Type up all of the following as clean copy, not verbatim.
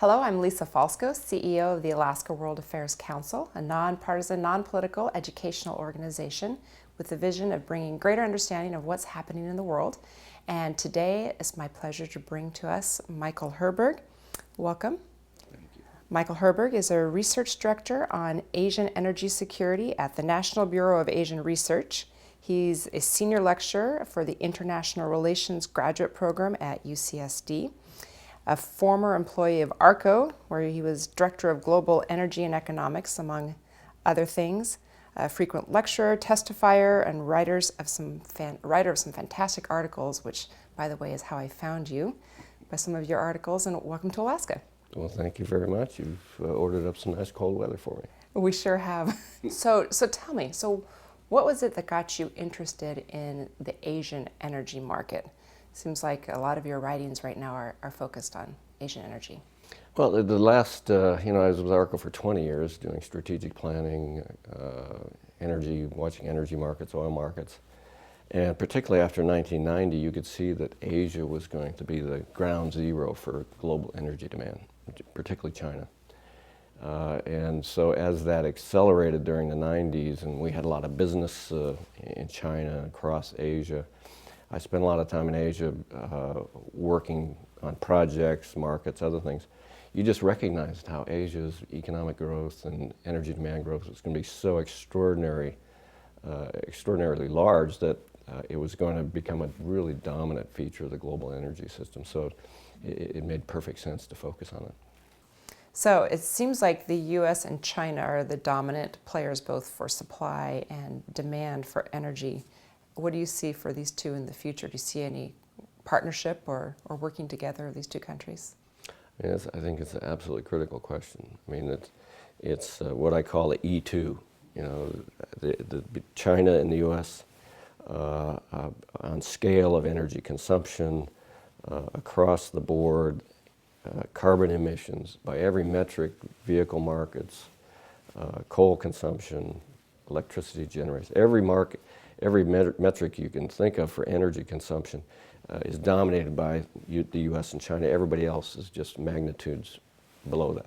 Hello, I'm Lise Falskow, CEO of the Alaska World Affairs Council, a nonpartisan, non-political educational organization with the vision of bringing greater understanding of what's happening in the world. And today it's my pleasure to bring to us Mikkal Herberg. Welcome. Thank you. Mikkal Herberg is a research director on Asian energy security at the National Bureau of Asian Research. He's a senior lecturer for the International Relations Graduate Program at UCSD. A former employee of ARCO, where he was Director of Global Energy and Economics, among other things. A frequent lecturer, testifier, and writer of some fantastic articles, which, by the way, is how I found you, by some of your articles, and welcome to Alaska. Well, thank you very much. You've ordered up some nice cold weather for me. We sure have. So tell me, what was it that got you interested in the Asian energy market? Seems like a lot of your writings right now are focused on Asian energy. Well, the last, I was with ARCO for 20 years doing strategic planning, watching energy markets, oil markets. And particularly after 1990, you could see that Asia was going to be the ground zero for global energy demand, particularly China. And so as that accelerated during the 90s, and we had a lot of business in China, across Asia, I spent a lot of time in Asia working on projects, markets, other things. You just recognized how Asia's economic growth and energy demand growth was going to be so extraordinarily large that it was going to become a really dominant feature of the global energy system. So it made perfect sense to focus on it. So it seems like the U.S. and China are the dominant players both for supply and demand for energy. What do you see for these two in the future? Do you see any partnership or working together of these two countries? I think it's an absolutely critical question. I mean, it's what I call the E2. The China and the U.S. On scale of energy consumption across the board, carbon emissions by every metric, vehicle markets, coal consumption, electricity generation, every metric you can think of for energy consumption is dominated by the U.S. and China. Everybody else is just magnitudes below that.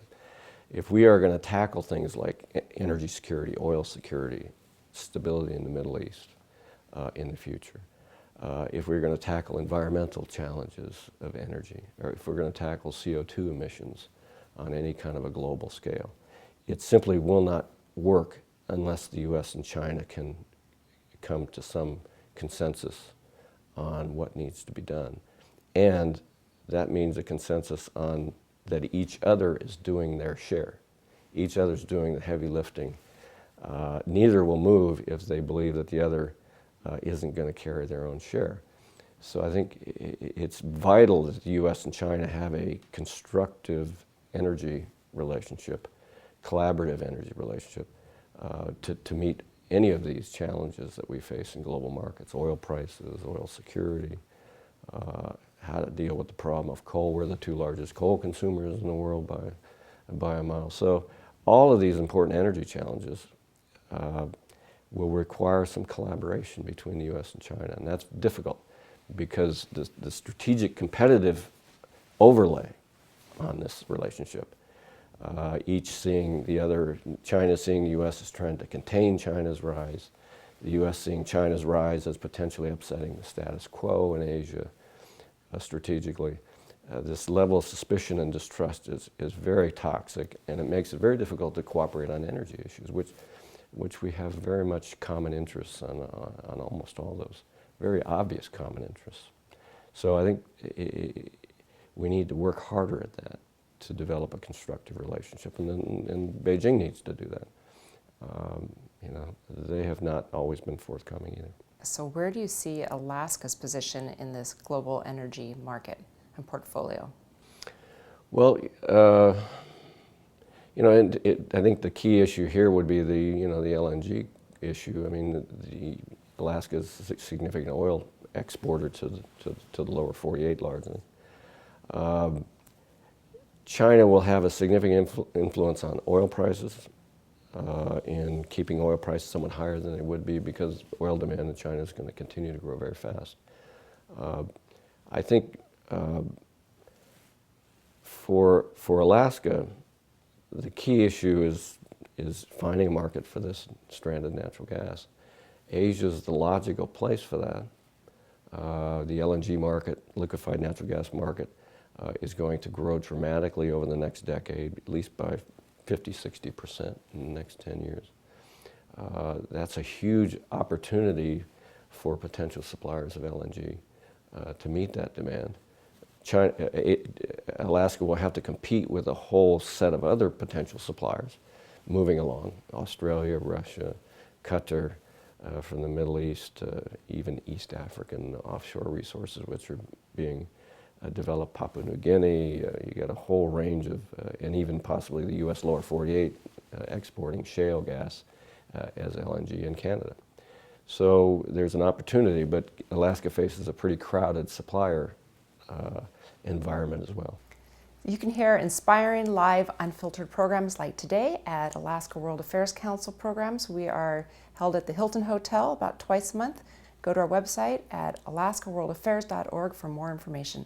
If we are going to tackle things like energy security, oil security, stability in the Middle East in the future, if we're going to tackle environmental challenges of energy, or if we're going to tackle CO2 emissions on any kind of a global scale, it simply will not work unless the U.S. and China can come to some consensus on what needs to be done. And that means a consensus on that each other is doing their share. Each other's doing the heavy lifting. Neither will move if they believe that the other isn't going to carry their own share. So I think it's vital that the U.S. and China have a constructive energy relationship, collaborative energy relationship, to meet any of these challenges that we face in global markets: oil prices, oil security, how to deal with the problem of coal. We're the two largest coal consumers in the world by a mile. So all of these important energy challenges will require some collaboration between the U.S. and China, and that's difficult because the strategic competitive overlay on this relationship, each seeing the other, China seeing the U.S. as trying to contain China's rise, the U.S. seeing China's rise as potentially upsetting the status quo in Asia strategically. This level of suspicion and distrust is very toxic, and it makes it very difficult to cooperate on energy issues, which we have very much common interests on almost all those, very obvious common interests. So I think we need to work harder at that, to develop a constructive relationship, and Beijing needs to do that. They have not always been forthcoming either. So where do you see Alaska's position in this global energy market and portfolio? Well, I think the key issue here would be the LNG issue. I mean, Alaska is a significant oil exporter to the lower 48 largely. China will have a significant influence on oil prices in keeping oil prices somewhat higher than they would be, because oil demand in China is going to continue to grow very fast. I think For Alaska, the key issue is finding a market for this stranded natural gas. Asia is the logical place for that. The LNG market, liquefied natural gas market, is going to grow dramatically over the next decade, at least by 50–60% in the next 10 years. That's a huge opportunity for potential suppliers of LNG to meet that demand. Alaska will have to compete with a whole set of other potential suppliers moving along: Australia, Russia, Qatar, from the Middle East, even East African offshore resources which are being developed, Papua New Guinea. You got a whole range of, and even possibly the U.S. lower 48 exporting shale gas as LNG in Canada. So there's an opportunity, but Alaska faces a pretty crowded supplier environment as well. You can hear inspiring, live, unfiltered programs like today at Alaska World Affairs Council programs. We are held at the Hilton Hotel about twice a month. Go to our website at alaskaworldaffairs.org for more information.